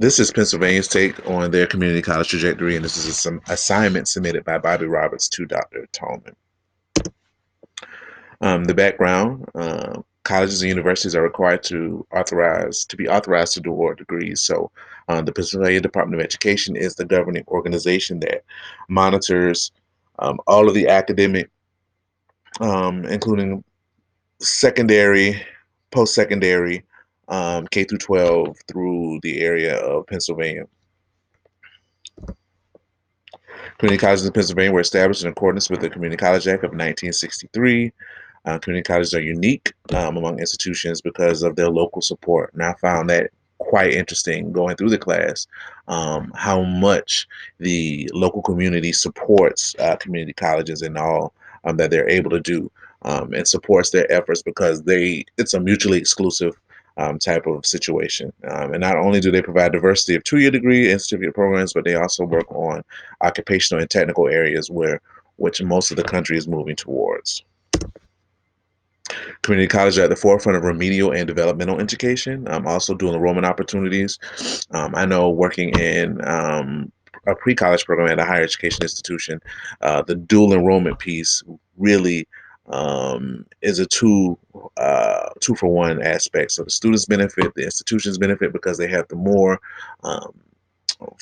This is Pennsylvania's take on their community college trajectory, and this is some assignment submitted by Bobby Roberts to Dr. Tallman. The background: colleges and universities are required to be authorized to award degrees. So, the Pennsylvania Department of Education is the governing organization that monitors all of the academic, including secondary, post-secondary, K through 12 through the area of Pennsylvania. Community colleges in Pennsylvania were established in accordance with the Community College Act of 1963. Community colleges are unique among institutions because of their local support. And I found that quite interesting going through the class, how much the local community supports community colleges and all that they're able to do, and supports their efforts because it's a mutually exclusive type of situation. And not only do they provide diversity of two-year degree and certificate programs, but they also work on occupational and technical areas which most of the country is moving towards. Community colleges are at the forefront of remedial and developmental education, also dual enrollment opportunities. I know working in a pre-college program at a higher education institution, the dual enrollment piece really is a two for one aspect. So the students benefit, the institutions benefit because they have the more um,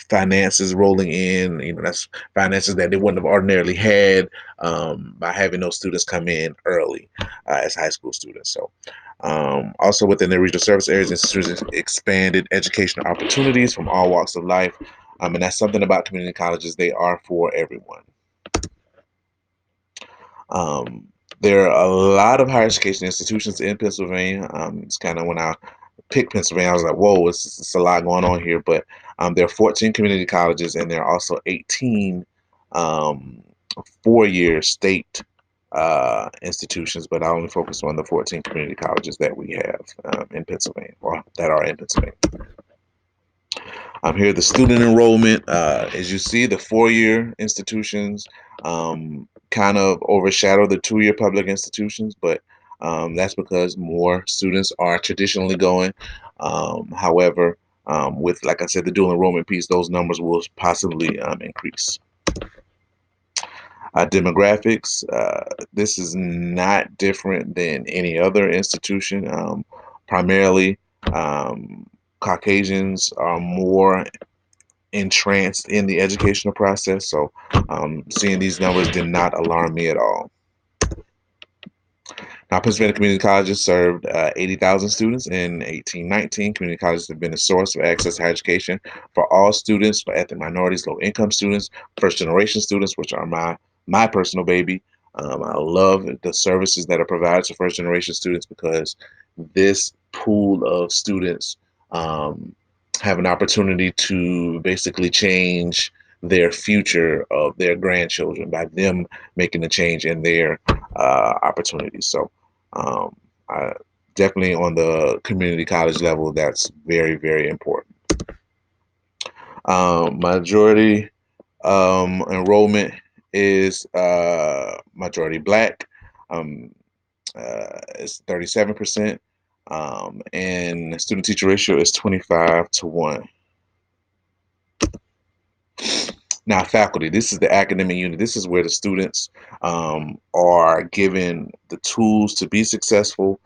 finances rolling in. That's finances that they wouldn't have ordinarily had by having those students come in early as high school students. So also within their regional service areas, institutions expanded educational opportunities from all walks of life. And that's something about community colleges. They are for everyone. Um, there are a lot of higher education institutions in Pennsylvania. It's kind of when I picked Pennsylvania, I was like, whoa, it's a lot going on here. But there are 14 community colleges, and there are also 18 um, four-year state institutions. But I only focus on the 14 community colleges that we have in Pennsylvania, or that are in Pennsylvania. Here, the student enrollment. As you see, the four-year institutions kind of overshadow the two-year public institutions, but that's because more students are traditionally going. However, with, like I said, the dual enrollment piece, those numbers will possibly increase. Demographics. This is not different than any other institution. Primarily, Caucasians are more entranced in the educational process. So seeing these numbers did not alarm me at all. Now, Pennsylvania Community Colleges served 80,000 students in 1819. Community colleges have been a source of access to higher education for all students, for ethnic minorities, low-income students, first-generation students, which are my personal baby. I love the services that are provided to first-generation students because this pool of students have an opportunity to basically change their future of their grandchildren by them making a change in their opportunities. So um, I, definitely on the community college level, that's very, very important. Majority enrollment is majority Black. It's 37%. And student teacher ratio is 25-1. Now, faculty, this is the academic unit. This is where the students are given the tools to be successful.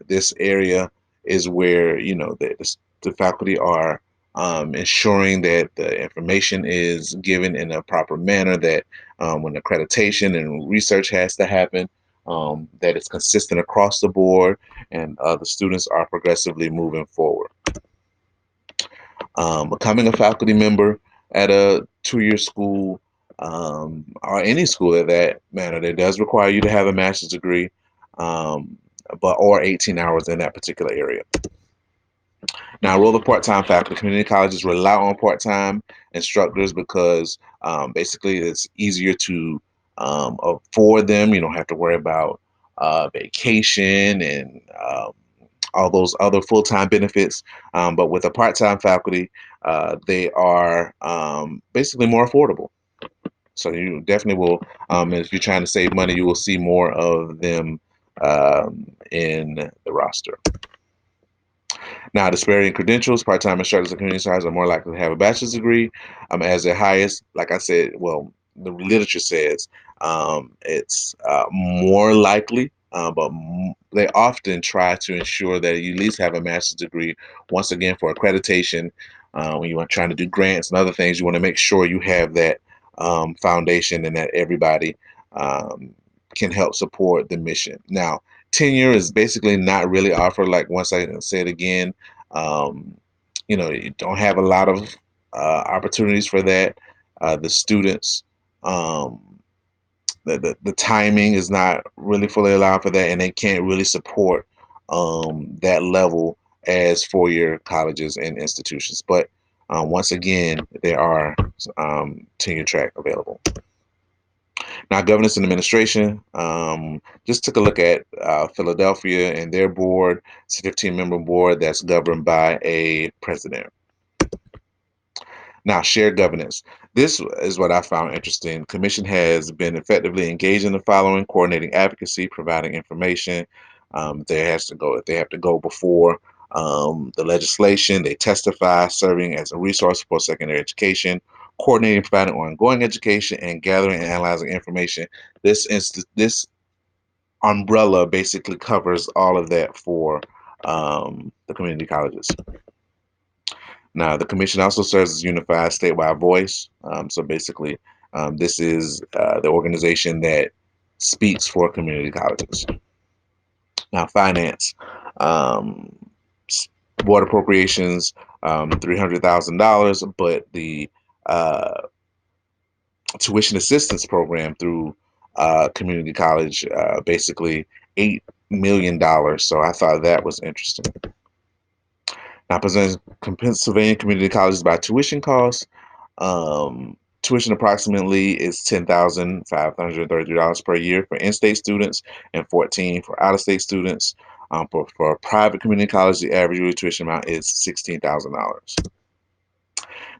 This area is where, the faculty are ensuring that the information is given in a proper manner, that when accreditation and research has to happen, that it's consistent across the board, and the students are progressively moving forward. Becoming a faculty member at a two-year school, or any school at that matter, that does require you to have a master's degree, um, or 18 hours in that particular area. Now, role of part-time faculty. Community colleges rely on part-time instructors because basically it's easier to afford them. You don't have to worry about vacation and all those other full-time benefits. But with a part-time faculty, they are basically more affordable. So you definitely will, if you're trying to save money, you will see more of them in the roster. Now, disparity in credentials, part-time instructors and community science are more likely to have a bachelor's degree, as their highest. Like I said, well, the literature says it's more likely, but they often try to ensure that you at least have a master's degree. Once again, for accreditation, when you are trying to do grants and other things, you want to make sure you have that foundation and that everybody um, can help support the mission. Now, tenure is basically not really offered. Like once I say it again, um, you don't have a lot of opportunities for that. The students, um, the timing is not really fully allowed for that, and they can't really support that level as four-year colleges and institutions. But once again, there are tenure track available. Now, governance and administration, just took a look at Philadelphia and their board. It's a 15-member board that's governed by a president. Now, shared governance. This is what I found interesting. Commission has been effectively engaged in the following: coordinating advocacy, providing information. They have to go before the legislation. They testify, serving as a resource for secondary education, coordinating, providing ongoing education, and gathering and analyzing information. This umbrella basically covers all of that for the community colleges. Now, the commission also serves as a unified statewide voice. So basically, this is the organization that speaks for community colleges. Now, finance, um, board appropriations, $300,000, but the uh, tuition assistance program through community college, basically $8 million. So I thought that was interesting. Now, Pennsylvania community colleges by tuition costs. Tuition approximately is $10,533 per year for in-state students and 14 for out-of-state students. For a private community college, the average yearly tuition amount is $16,000.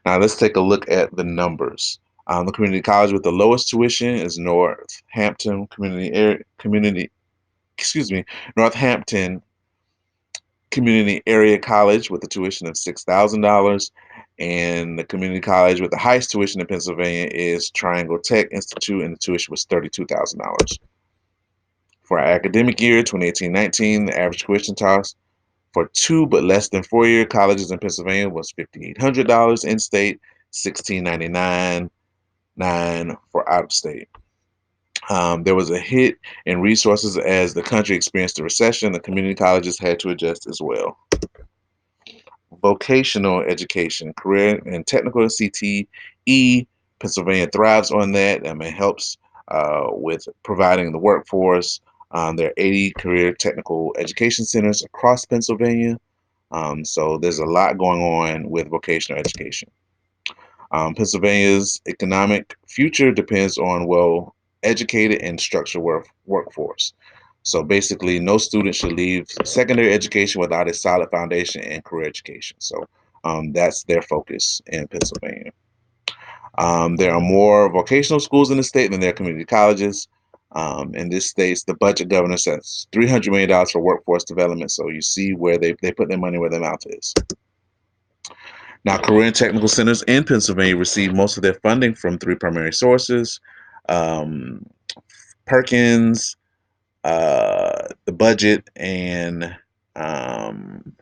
Now let's take a look at the numbers. The community college with the lowest tuition is Northampton Northampton Community Area College with a tuition of $6,000, and the community college with the highest tuition in Pennsylvania is Triangle Tech Institute, and the tuition was $32,000. For our academic year 2018-19, the average tuition cost for two but less than four-year colleges in Pennsylvania was $5,800 in state, $1,699 for out of state. There was a hit in resources as the country experienced a recession. The community colleges had to adjust as well. Vocational education, career and technical CTE. Pennsylvania thrives on that. It helps with providing the workforce. There are 80 career technical education centers across Pennsylvania. So there's a lot going on with vocational education. Pennsylvania's economic future depends on well-educated and structured workforce. So basically, no student should leave secondary education without a solid foundation in career education. So that's their focus in Pennsylvania. There are more vocational schools in the state than there are community colleges. In this state, the budget governor sets $300 million for workforce development. So you see where they put their money where their mouth is. Now, career and technical centers in Pennsylvania receive most of their funding from three primary sources: um, Perkins, the budget, and the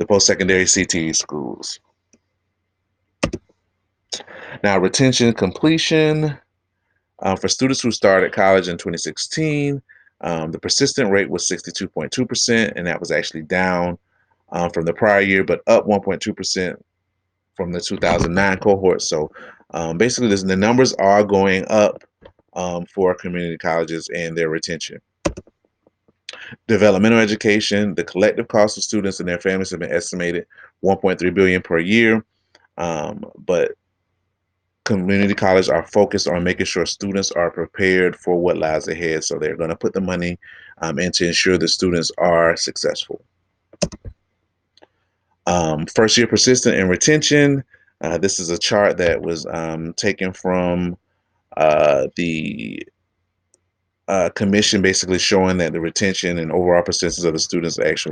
post-secondary CTE schools. Now, retention completion for students who started college in 2016, the persistent rate was 62.2%, and that was actually down from the prior year, but up 1.2% from the 2009 cohort. So basically, the numbers are going up for community colleges and their retention. Developmental education, the collective cost of students and their families have been estimated 1.3 billion per year, but community colleges are focused on making sure students are prepared for what lies ahead. So they're going to put the money in to ensure the students are successful. First year persistence and retention. This is a chart that was taken from the commission, basically showing that the retention and overall persistence of the students actually